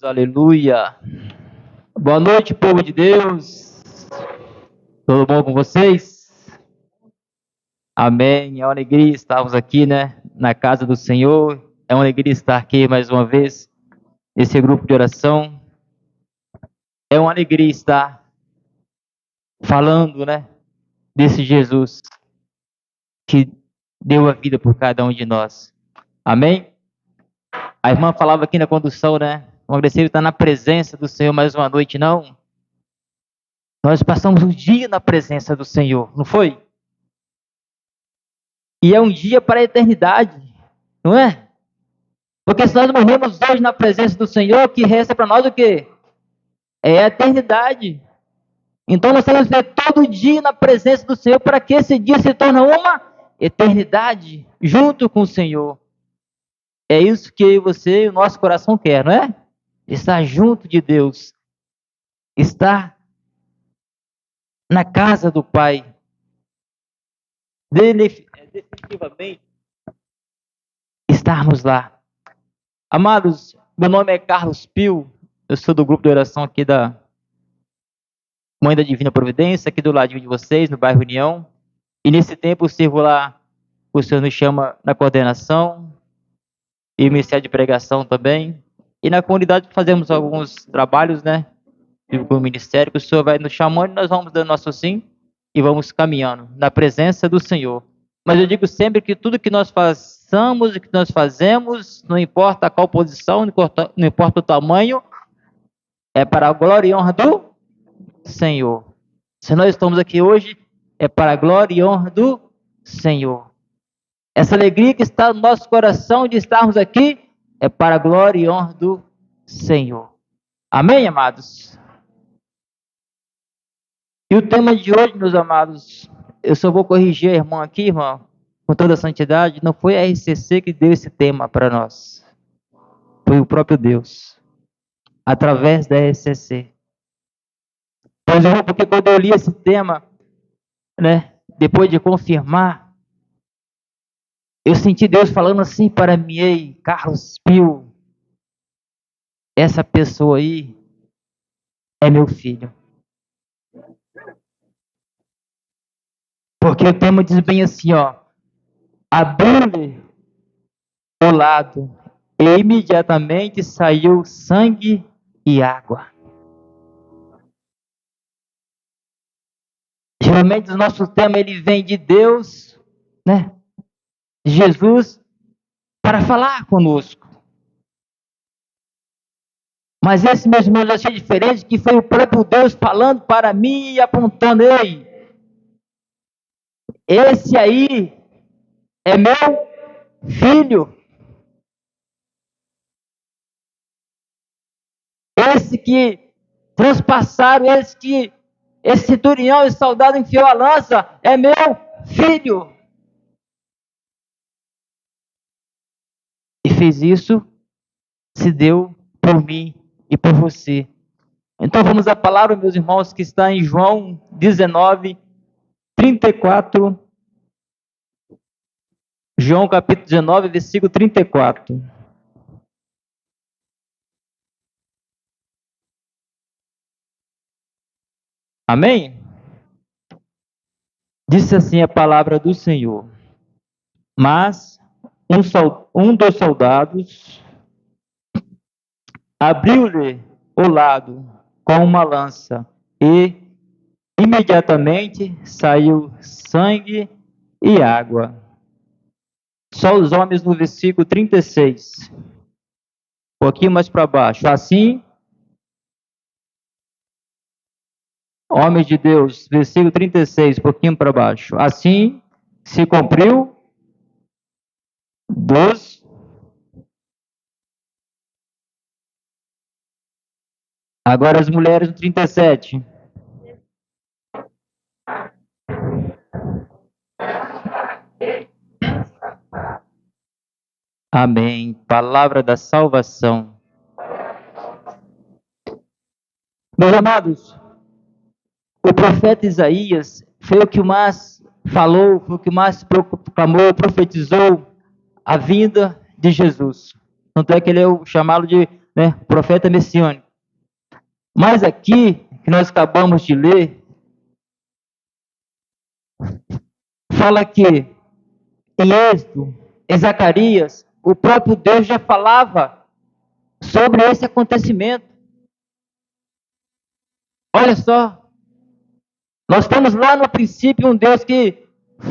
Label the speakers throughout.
Speaker 1: Aleluia. Boa noite, povo de Deus. Tudo bom com vocês? Amém. É uma alegria estarmos aqui, na casa do Senhor. É uma alegria estar aqui mais uma vez nesse grupo de oração. É uma alegria estar falando, desse Jesus que deu a vida por cada um de nós. Amém? A irmã falava aqui na condução, Uma alegria estar na presença do Senhor mais uma noite, não? Nós passamos um dia na presença do Senhor, não foi? E é um dia para a eternidade, não é? Porque se nós morremos hoje na presença do Senhor, o que resta para nós o quê? É a eternidade. Então nós temos que ser todo dia na presença do Senhor para que esse dia se torne uma eternidade junto com o Senhor. É isso que eu e você e o nosso coração quer, não é? Estar junto de Deus. Estar na casa do Pai. Definitivamente estarmos lá. Amados, meu nome é Carlos Pio, eu sou do grupo de oração aqui da Mãe da Divina Providência, aqui do ladinho de vocês, no bairro União. E nesse tempo eu sirvo lá, o Senhor nos chama na coordenação e ministério de pregação também. E na comunidade fazemos alguns trabalhos, com o ministério, que o Senhor vai nos chamando e nós vamos dando nosso sim e vamos caminhando na presença do Senhor. Mas eu digo sempre que tudo que nós façamos e que nós fazemos, não importa qual posição, não importa o tamanho, é para a glória e honra do Senhor. Se nós estamos aqui hoje, é para a glória e honra do Senhor. Essa alegria que está no nosso coração de estarmos aqui, é para a glória e honra do Senhor. Amém, amados? E o tema de hoje, meus amados, eu só vou corrigir a irmã aqui, irmã, com toda a santidade, não foi a RCC que deu esse tema para nós. Foi o próprio Deus, através da RCC. Pois é, porque quando eu li esse tema, depois de confirmar, eu senti Deus falando assim para mim: ei, Carlos Pio, essa pessoa aí é meu filho. Porque o tema diz bem assim, abriu-lhe o lado e imediatamente saiu sangue e água. Geralmente o nosso tema ele vem de Deus, de Jesus, para falar conosco. Mas esse mesmo eu achei diferente, que foi o próprio Deus falando para mim e apontando: ei, esse aí é meu filho. Esse que transpassaram, esse centurião e soldado enfiou a lança, é meu filho. E fez isso, se deu por mim e por você. Então vamos à palavra, meus irmãos, que está em João 19, 34. João capítulo 19, versículo 34. Amém? Disse assim a palavra do Senhor: mas um dos soldados abriu-lhe o lado com uma lança e imediatamente saiu sangue e água. Só os homens no versículo 36. Um pouquinho mais para baixo. Assim, homens de Deus, versículo 36, um pouquinho para baixo. Assim se cumpriu dos Agora as mulheres no 37. Amém. Palavra da salvação. Meus amados, o profeta Isaías foi o que mais falou, foi o que mais proclamou, profetizou a vinda de Jesus. Tanto é que ele é chamado de né, o profeta messiânico. Mas aqui, que nós acabamos de ler, fala que em Êxodo, em Zacarias, o próprio Deus já falava sobre esse acontecimento. Olha só, nós temos lá no princípio um Deus que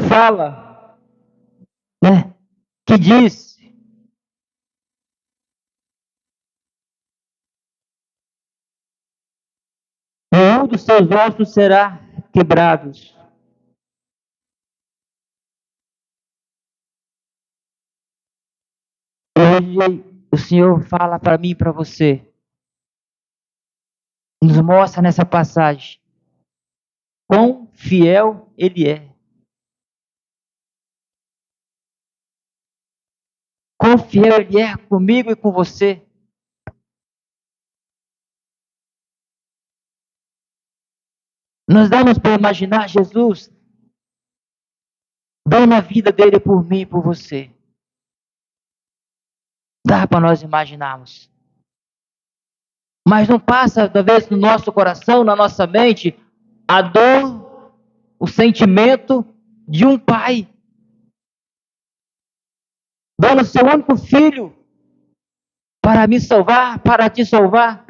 Speaker 1: fala, né, que diz: nenhum dos seus ossos será quebrado. Hoje o Senhor fala para mim e para você, nos mostra nessa passagem quão fiel Ele é. Quão fiel Ele é comigo e com você. Nós damos para imaginar Jesus dando a vida dele por mim e por você. Dá para nós imaginarmos. Mas não passa, talvez, no nosso coração, na nossa mente, a dor, o sentimento de um pai dando seu único filho para me salvar, para te salvar.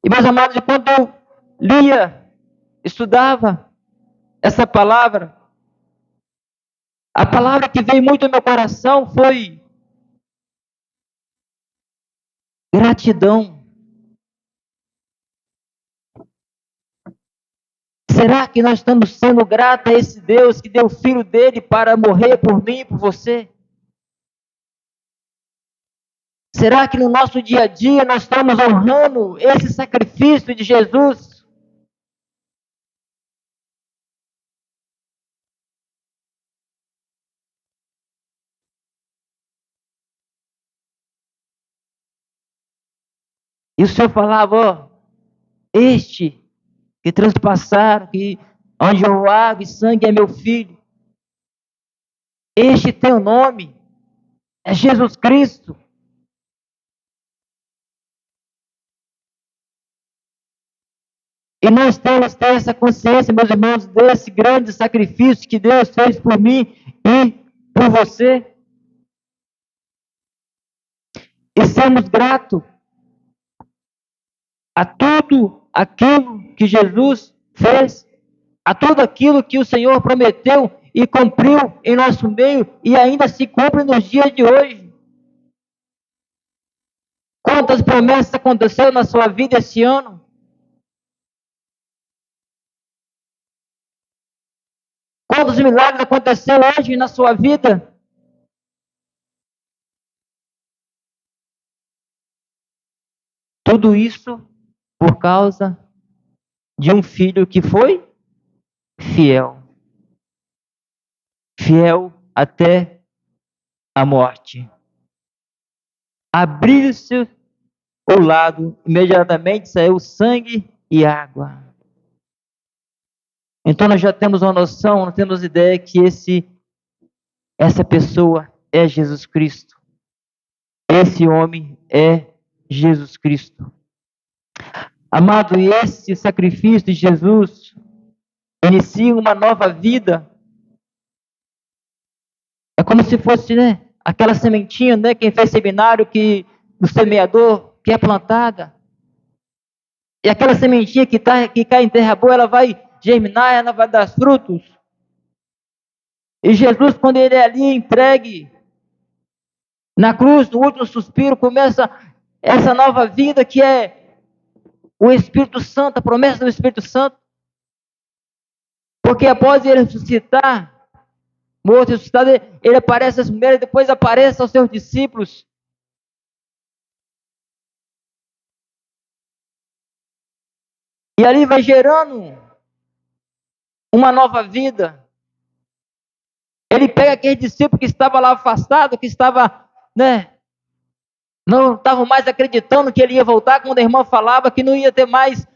Speaker 1: E, meus amados, quando eu lia, estudava essa palavra, a palavra que veio muito no meu coração foi gratidão. Será que nós estamos sendo gratos a esse Deus que deu o filho dele para morrer por mim e por você? Será que no nosso dia a dia nós estamos honrando esse sacrifício de Jesus? E o Senhor falava, ó, este que transpassaram, que onde houve água e sangue é meu filho. Este tem o nome, é Jesus Cristo. E nós temos que ter essa consciência, meus irmãos, desse grande sacrifício que Deus fez por mim e por você. E sermos gratos a tudo aquilo que Jesus fez, a tudo aquilo que o Senhor prometeu e cumpriu em nosso meio e ainda se cumpre nos dias de hoje. Quantas promessas aconteceram na sua vida esse ano? Quantos milagres aconteceram hoje na sua vida? Tudo isso por causa de um filho que foi fiel. Fiel até a morte. Abriu-se o lado, imediatamente saiu sangue e água. Então nós já temos uma noção, nós temos ideia que essa pessoa é Jesus Cristo. Esse homem é Jesus Cristo. Amado, e esse sacrifício de Jesus inicia uma nova vida. É como se fosse, né, aquela sementinha, né, quem fez seminário que do semeador que é plantada. E aquela sementinha que cai em terra boa, ela vai germinar, ela vai dar frutos. E Jesus, quando ele é ali entregue na cruz, no último suspiro, começa essa nova vida que é o Espírito Santo, a promessa do Espírito Santo. Porque após ele ressuscitar, morto e ressuscitado, ele aparece às mulheres, depois aparece aos seus discípulos. E ali vai gerando uma nova vida. Ele pega aquele discípulo que estava lá afastado, que estava, né, não estava mais acreditando que ele ia voltar, quando a irmã falava que não ia ter mais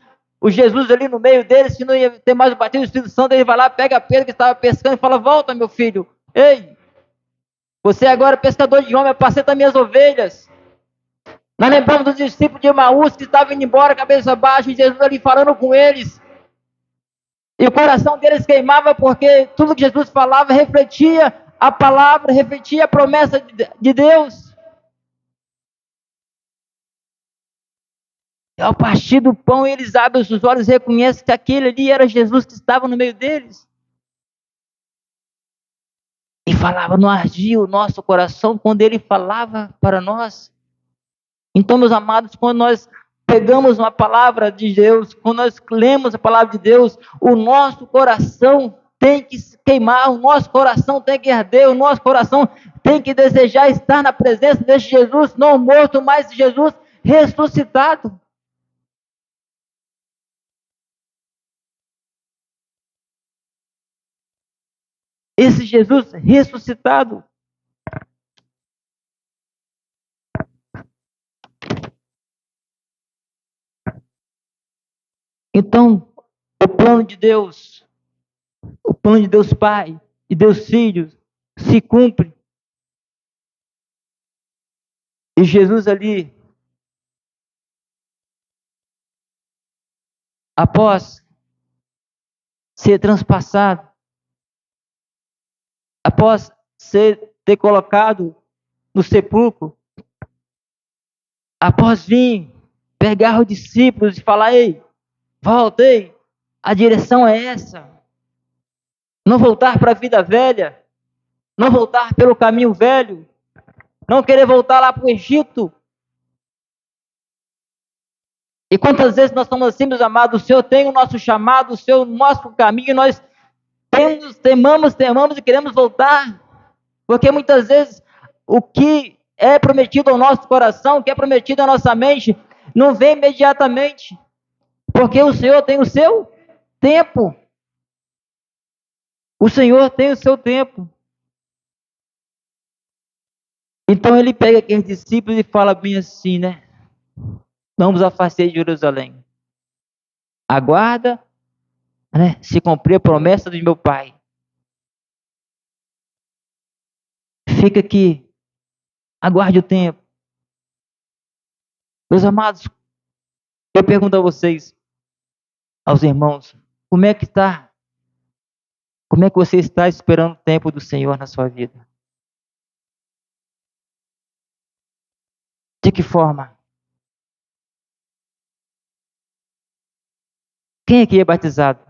Speaker 1: o Jesus ali no meio deles, que não ia ter mais o batismo do Espírito Santo. Ele vai lá, pega Pedro que estava pescando e fala: volta, meu filho, ei, você agora é pescador de homens, apacenta minhas ovelhas. Nós lembramos dos discípulos de Emaús que estavam indo embora, cabeça baixa, e Jesus ali falando com eles. E o coração deles queimava porque tudo que Jesus falava refletia a palavra, refletia a promessa de Deus. E ao partir do pão, eles abrem os olhos e reconhecem que aquele ali era Jesus que estava no meio deles. E falava, não ardia o nosso coração quando ele falava para nós. Então, meus amados, quando nós pegamos uma palavra de Deus, quando nós lemos a palavra de Deus, o nosso coração tem que se queimar, o nosso coração tem que arder, o nosso coração tem que desejar estar na presença desse Jesus, não morto, mas Jesus ressuscitado. Esse Jesus ressuscitado. Então, o plano de Deus Pai e Deus Filho se cumpre. E Jesus ali, após ser transpassado, após ter colocado no sepulcro, após vir pegar os discípulos e falar, ei, voltei, a direção é essa. Não voltar para a vida velha, não voltar pelo caminho velho, não querer voltar lá para o Egito. E quantas vezes nós somos assim, meus amados, o Senhor tem o nosso chamado, o Senhor, o nosso caminho, e nós temamos e queremos voltar, porque muitas vezes o que é prometido ao nosso coração, o que é prometido à nossa mente, não vem imediatamente, porque o Senhor tem o seu tempo. O Senhor tem o seu tempo. Então ele pega aqueles discípulos e fala bem assim, né? Não vos afasteis de Jerusalém. Aguarda, né, se cumprir a promessa do meu Pai. Fica aqui, aguarde o tempo. Meus amados, eu pergunto a vocês, aos irmãos, como é que está? Como é que você está esperando o tempo do Senhor na sua vida? De que forma? Quem aqui é batizado?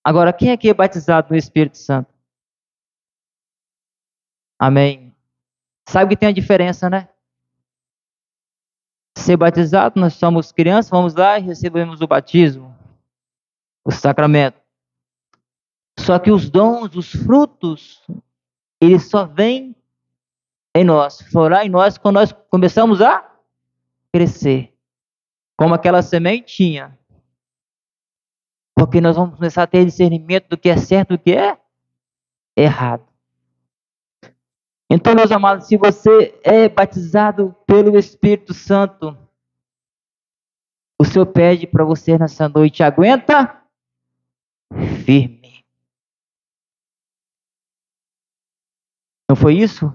Speaker 1: Agora, quem aqui é batizado no Espírito Santo? Amém. Sabe que tem a diferença, né? Ser batizado, nós somos crianças, vamos lá e recebemos o batismo, o sacramento. Só que os dons, os frutos, eles só vêm em nós, florar em nós quando nós começamos a crescer. Como aquela sementinha. Porque nós vamos começar a ter discernimento do que é certo e do que é errado. Então, meus amados, se você é batizado pelo Espírito Santo, o Senhor pede para você nessa noite, aguenta firme. Não foi isso?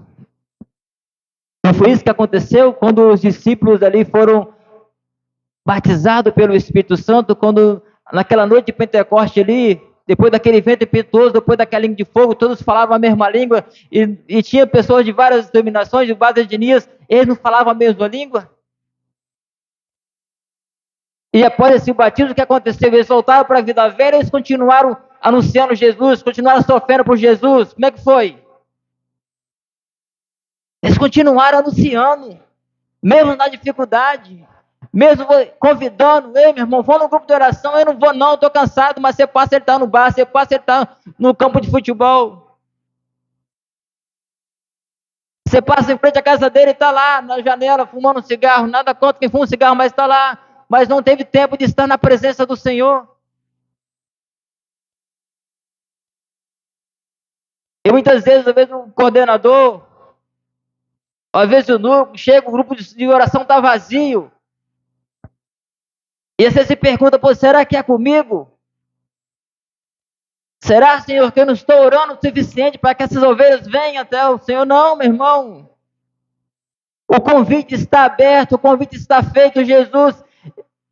Speaker 1: Não foi isso que aconteceu quando os discípulos ali foram batizados pelo Espírito Santo, quando naquela noite de Pentecoste ali, depois daquele vento impetuoso, depois daquela língua de fogo, todos falavam a mesma língua, e tinha pessoas de várias denominações, de várias etnias, eles não falavam a mesma língua? E após esse batismo, o que aconteceu? Eles voltaram para a vida velha, eles continuaram anunciando Jesus, continuaram sofrendo por Jesus. Como é que foi? Eles continuaram anunciando, mesmo na dificuldade, mesmo convidando, ei, meu irmão, vamos no grupo de oração, eu não vou não, estou cansado, mas você passa, ele está no bar, você passa, ele está no campo de futebol. Você passa em frente à casa dele, está lá na janela, fumando um cigarro, nada contra quem fuma um cigarro, mas está lá, mas não teve tempo de estar na presença do Senhor. E muitas vezes, às vezes o coordenador, às vezes o núcleo, chega, o grupo de oração está vazio. E você se pergunta, pô, será que é comigo? Será, Senhor, que eu não estou orando o suficiente para que essas ovelhas venham até o Senhor? Não, meu irmão. O convite está aberto, o convite está feito. Jesus,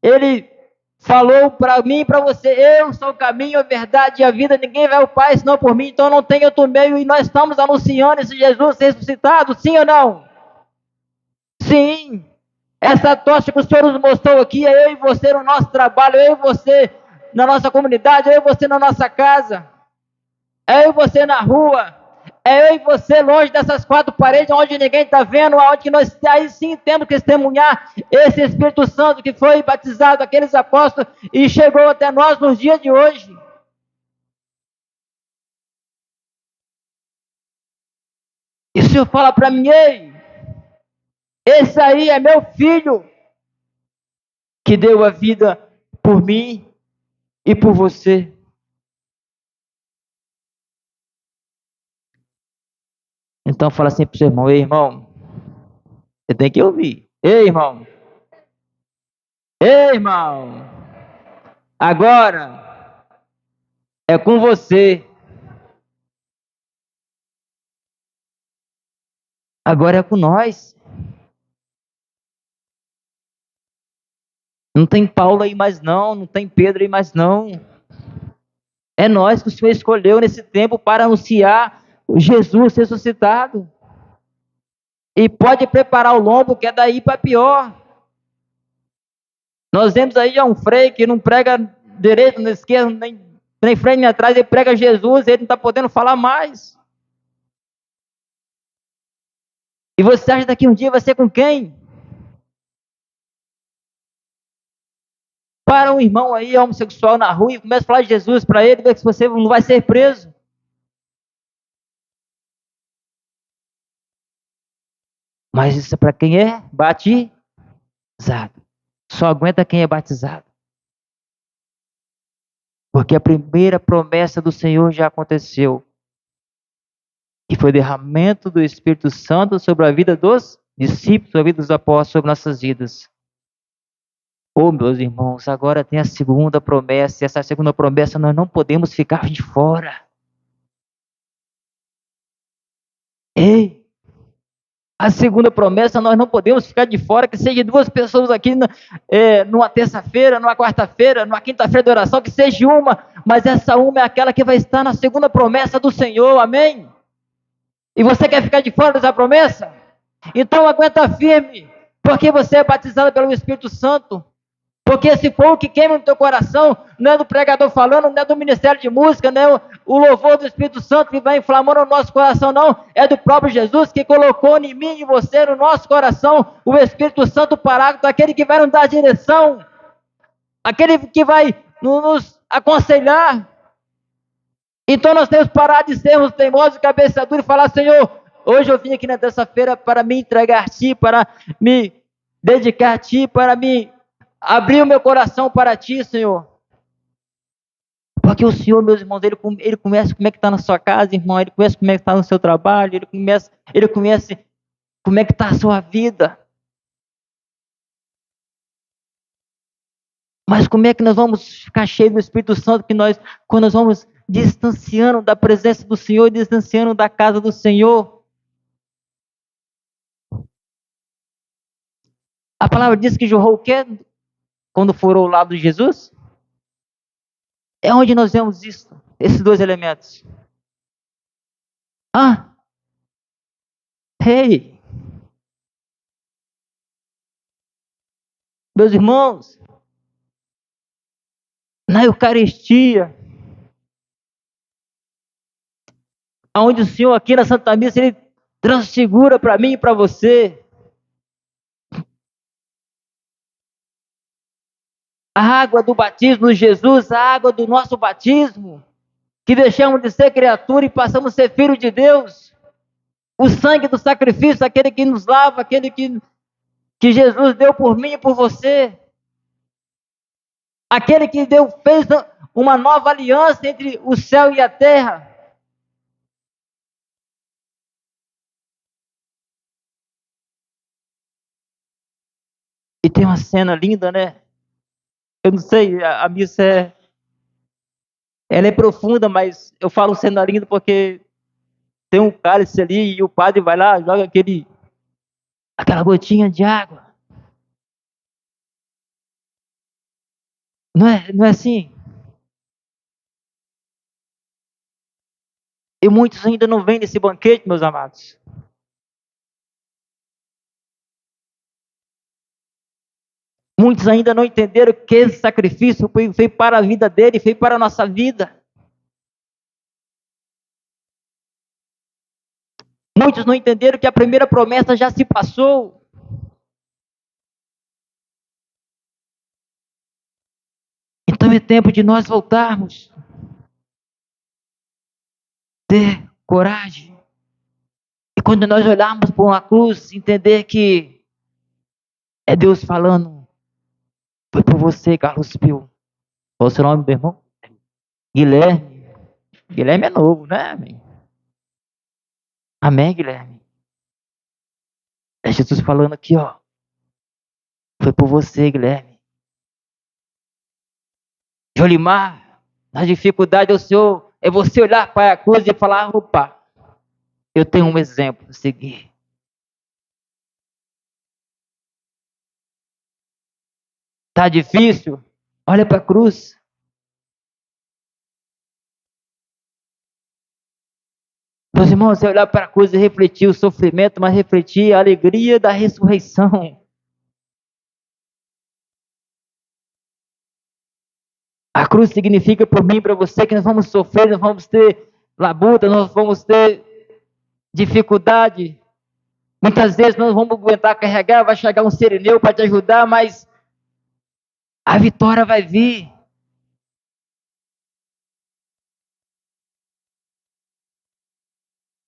Speaker 1: ele falou para mim e para você: eu sou o caminho, a verdade e a vida. Ninguém vai ao Pai senão por mim. Então não tem outro meio. E nós estamos anunciando esse Jesus ressuscitado, sim ou não? Sim. Essa tocha que o Senhor nos mostrou aqui é eu e você no nosso trabalho, eu e você na nossa comunidade, eu e você na nossa casa, é eu e você na rua, é eu e você longe dessas quatro paredes, onde ninguém está vendo, onde nós aí sim temos que testemunhar esse Espírito Santo que foi batizado, aqueles apóstolos, e chegou até nós nos dias de hoje. E o Senhor fala para mim: ei, esse aí é meu filho, que deu a vida por mim e por você. Então fala assim para o seu irmão: ei, irmão, você tem que ouvir. Ei, irmão. Ei, irmão. Agora é com você. Agora é com nós. Não tem Paulo aí mais não, não tem Pedro aí mais não. É nós que o Senhor escolheu nesse tempo para anunciar o Jesus ressuscitado. E pode preparar o lombo, que é daí para pior. Nós vemos aí já um freio que não prega direito, nem esquerda, nem frente nem atrás, ele prega Jesus, ele não está podendo falar mais. E você acha que daqui um dia vai ser com quem? Para um irmão aí homossexual na rua e começa a falar de Jesus para ele, ver se você não vai ser preso. Mas isso é para quem é batizado. Só aguenta quem é batizado. Porque a primeira promessa do Senhor já aconteceu. Que foi o derramamento do Espírito Santo sobre a vida dos discípulos, sobre a vida dos apóstolos, sobre nossas vidas. Oh, meus irmãos, agora tem a segunda promessa. E essa segunda promessa nós não podemos ficar de fora. Ei! A segunda promessa, nós não podemos ficar de fora, que seja duas pessoas aqui numa terça-feira, numa quarta-feira, numa quinta-feira de oração, que seja uma, mas essa uma é aquela que vai estar na segunda promessa do Senhor, amém? E você quer ficar de fora dessa promessa? Então aguenta firme, porque você é batizado pelo Espírito Santo. Porque se for o que queima no teu coração, não é do pregador falando, não é do ministério de música, não é o louvor do Espírito Santo que vai inflamando o nosso coração, não. É do próprio Jesus que colocou em mim e você, no nosso coração, o Espírito Santo Paráclito, aquele que vai nos dar direção, aquele que vai nos aconselhar. Então nós temos que parar de sermos teimosos, cabeça dura e falar: Senhor, hoje eu vim aqui na terça-feira para me entregar a Ti, para me dedicar a Ti, para me abrir o meu coração para Ti, Senhor. Porque o Senhor, meus irmãos, ele conhece como é que está na sua casa, irmão, ele conhece como é que está no seu trabalho, ele conhece como é que está a sua vida. Mas como é que nós vamos ficar cheios do Espírito Santo quando nós vamos distanciando da presença do Senhor, distanciando da casa do Senhor? A palavra diz que jorrou o quê? Quando furou o lado de Jesus? É onde nós vemos isso, esses dois elementos. Hey, meus irmãos, na Eucaristia, onde o Senhor aqui na Santa Missa, Ele transfigura para mim e para você a água do batismo de Jesus, a água do nosso batismo, que deixamos de ser criatura e passamos a ser filho de Deus. O sangue do sacrifício, aquele que nos lava, aquele que Jesus deu por mim e por você. Aquele que fez uma nova aliança entre o céu e a terra. E tem uma cena linda, né? Eu não sei, a missa ela é profunda, mas eu falo cena linda porque tem um cálice ali e o padre vai lá, joga aquela gotinha de água. Não é assim? E muitos ainda não vêm nesse banquete, meus amados. Muitos ainda não entenderam que esse sacrifício foi para a vida dele, foi para a nossa vida. Muitos não entenderam que a primeira promessa já se passou. Então é tempo de nós voltarmos. Ter coragem. E quando nós olharmos para uma cruz, entender que é Deus falando. Foi por você, Carlos Pio. Qual é o seu nome, meu irmão? Guilherme. Guilherme é novo, né? Amém, Guilherme? É Jesus falando aqui, ó. Foi por você, Guilherme. Jolimar, na dificuldade, é você olhar para a cruz e falar, opa, eu tenho um exemplo a seguir. Tá difícil? Olha para a cruz. Meus irmãos, é olhar para a cruz e refletir o sofrimento, mas refletir a alegria da ressurreição. A cruz significa por mim e para você que nós vamos sofrer, nós vamos ter labuta, nós vamos ter dificuldade. Muitas vezes nós vamos aguentar carregar, vai chegar um sirineu para te ajudar, mas a vitória vai vir.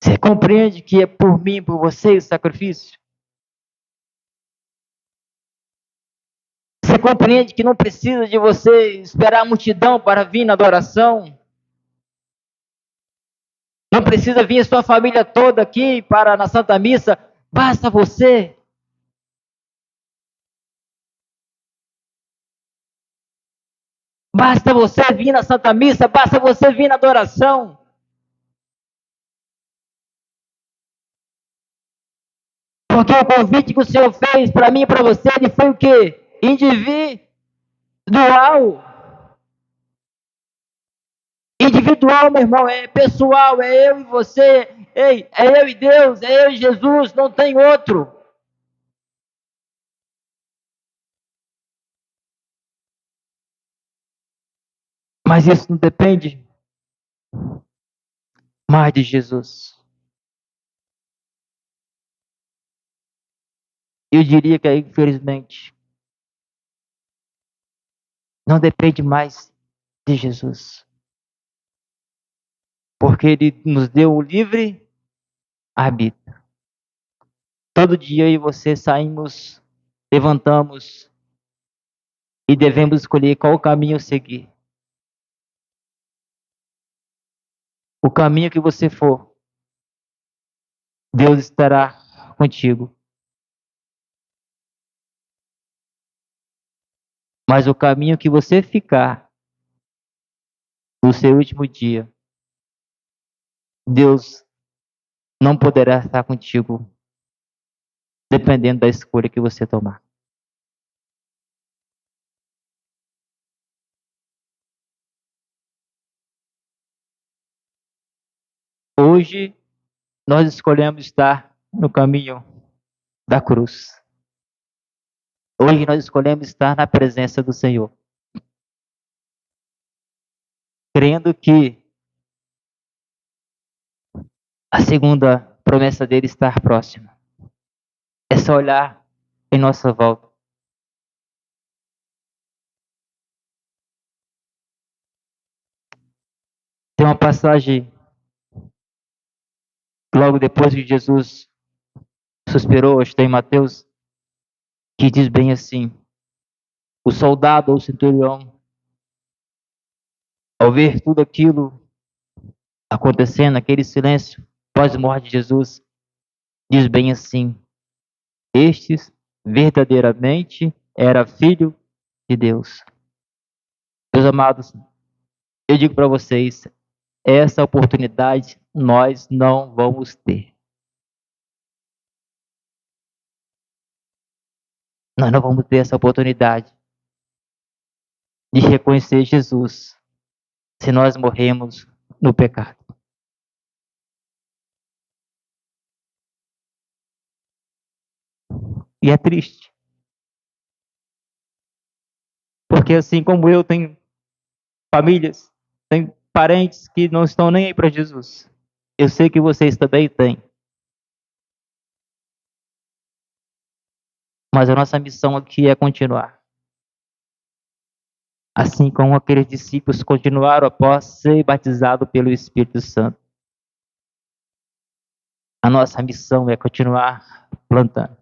Speaker 1: Você compreende que é por mim, por você o sacrifício? Você compreende que não precisa de você esperar a multidão para vir na adoração? Não precisa vir a sua família toda aqui para na Santa Missa, basta você. Basta você vir na Santa Missa, basta você vir na adoração. Porque o convite que o Senhor fez para mim e para você, ele foi o quê? Individual. Individual, meu irmão, é pessoal, é eu e você. Ei, é eu e Deus, é eu e Jesus, não tem outro. Mas isso não depende mais de Jesus. Eu diria que, infelizmente, não depende mais de Jesus. Porque ele nos deu o livre arbítrio. Todo dia eu e você saímos, levantamos e devemos escolher qual caminho seguir. O caminho que você for, Deus estará contigo. Mas o caminho que você ficar no seu último dia, Deus não poderá estar contigo, dependendo da escolha que você tomar. Hoje, nós escolhemos estar no caminho da cruz. Hoje, nós escolhemos estar na presença do Senhor. Crendo que a segunda promessa dele está próxima. É só olhar em nossa volta. Tem uma passagem, logo depois que Jesus suspirou, está em Mateus, que diz bem assim: o soldado ou centurião, ao ver tudo aquilo acontecendo, aquele silêncio pós-morte de Jesus, diz bem assim: estes verdadeiramente era filho de Deus. Meus amados, eu digo para vocês, essa oportunidade nós não vamos ter. nós não vamos ter essa oportunidade de reconhecer Jesus se nós morremos no pecado. E é triste, porque assim como eu, tenho famílias, tenho parentes que não estão nem aí para Jesus. Eu sei que vocês também têm. Mas a nossa missão aqui é continuar. Assim como aqueles discípulos continuaram após ser batizados pelo Espírito Santo. A nossa missão é continuar plantando.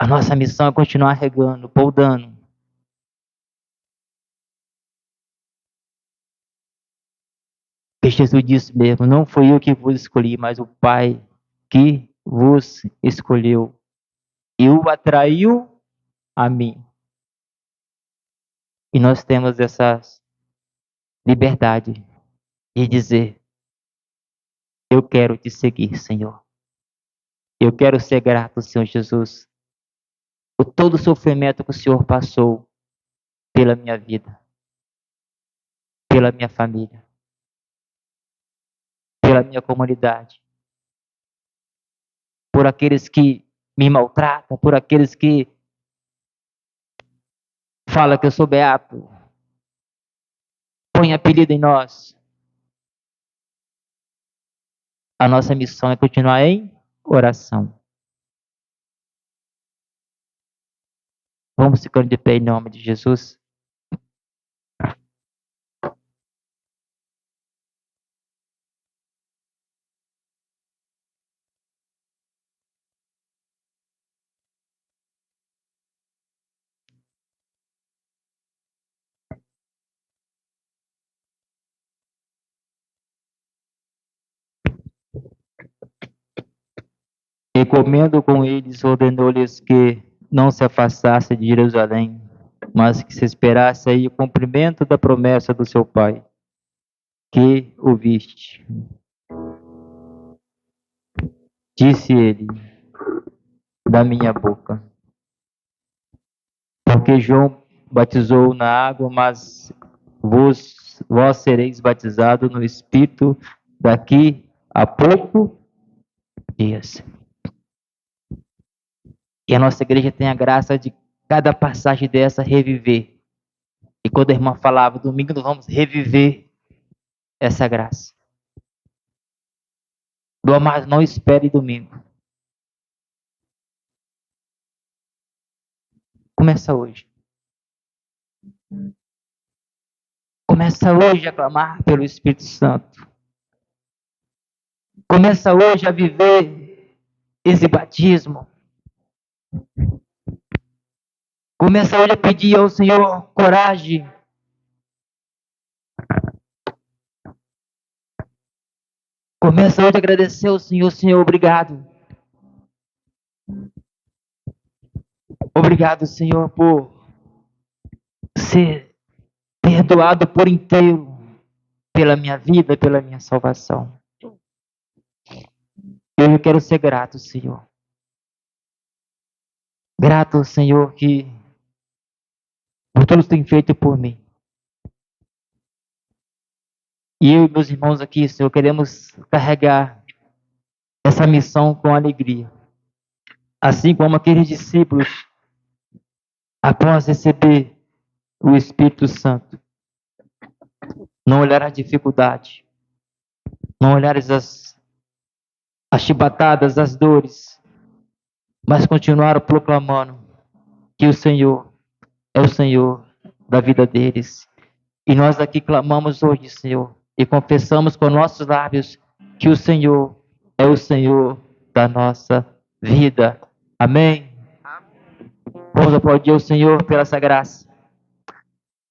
Speaker 1: A nossa missão é continuar regando, podando. Porque Jesus disse mesmo, não fui eu que vos escolhi, mas o Pai que vos escolheu e o atraiu a mim. E nós temos essa liberdade de dizer, eu quero te seguir, Senhor. Eu quero ser grato, Senhor Jesus, por todo o sofrimento que o Senhor passou pela minha vida, pela minha família, pela minha comunidade, por aqueles que me maltratam, por aqueles que falam que eu sou beato, põe apelido em nós. A nossa missão é continuar em oração. Vamos ficando de pé em nome de Jesus. E comendo com eles, ordenou-lhes que não se afastasse de Jerusalém, mas que se esperasse aí o cumprimento da promessa do seu pai, que ouviste. Disse ele, da minha boca. Porque João batizou na água, mas vós sereis batizados no Espírito daqui a pouco dias. E a nossa igreja tem a graça de cada passagem dessa reviver. E quando a irmã falava, domingo nós vamos reviver essa graça. Do amado, não espere domingo. Começa hoje. Começa hoje a clamar pelo Espírito Santo. Começa hoje a viver esse batismo. Começa hoje a pedir ao Senhor coragem. Começa hoje a agradecer ao Senhor. Senhor, obrigado. Obrigado, Senhor, por ser perdoado por inteiro pela minha vida, pela minha salvação. Eu quero ser grato, Senhor. Grato, Senhor, que por tudo que tem feito por mim. E eu e meus irmãos aqui, Senhor, queremos carregar essa missão com alegria. Assim como aqueles discípulos, após receber o Espírito Santo, não olhar as dificuldades, não olhar as chibatadas, as dores, mas continuaram proclamando que o Senhor é o Senhor da vida deles. E nós aqui clamamos hoje, Senhor, e confessamos com nossos lábios que o Senhor é o Senhor da nossa vida. Amém? Vamos aplaudir o Senhor pela essa graça.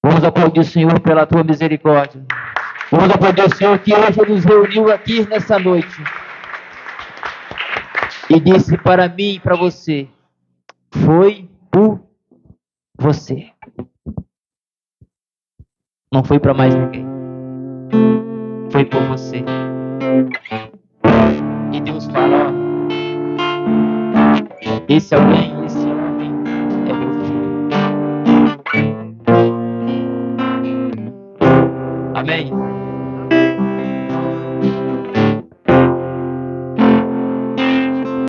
Speaker 1: Vamos aplaudir o Senhor pela tua misericórdia. Vamos aplaudir o Senhor que hoje nos reuniu aqui nessa noite. E disse para mim e para você, foi por você. Não foi para mais ninguém. Foi por você. E Deus fala, ó, Esse alguém, esse homem é meu filho. Amém.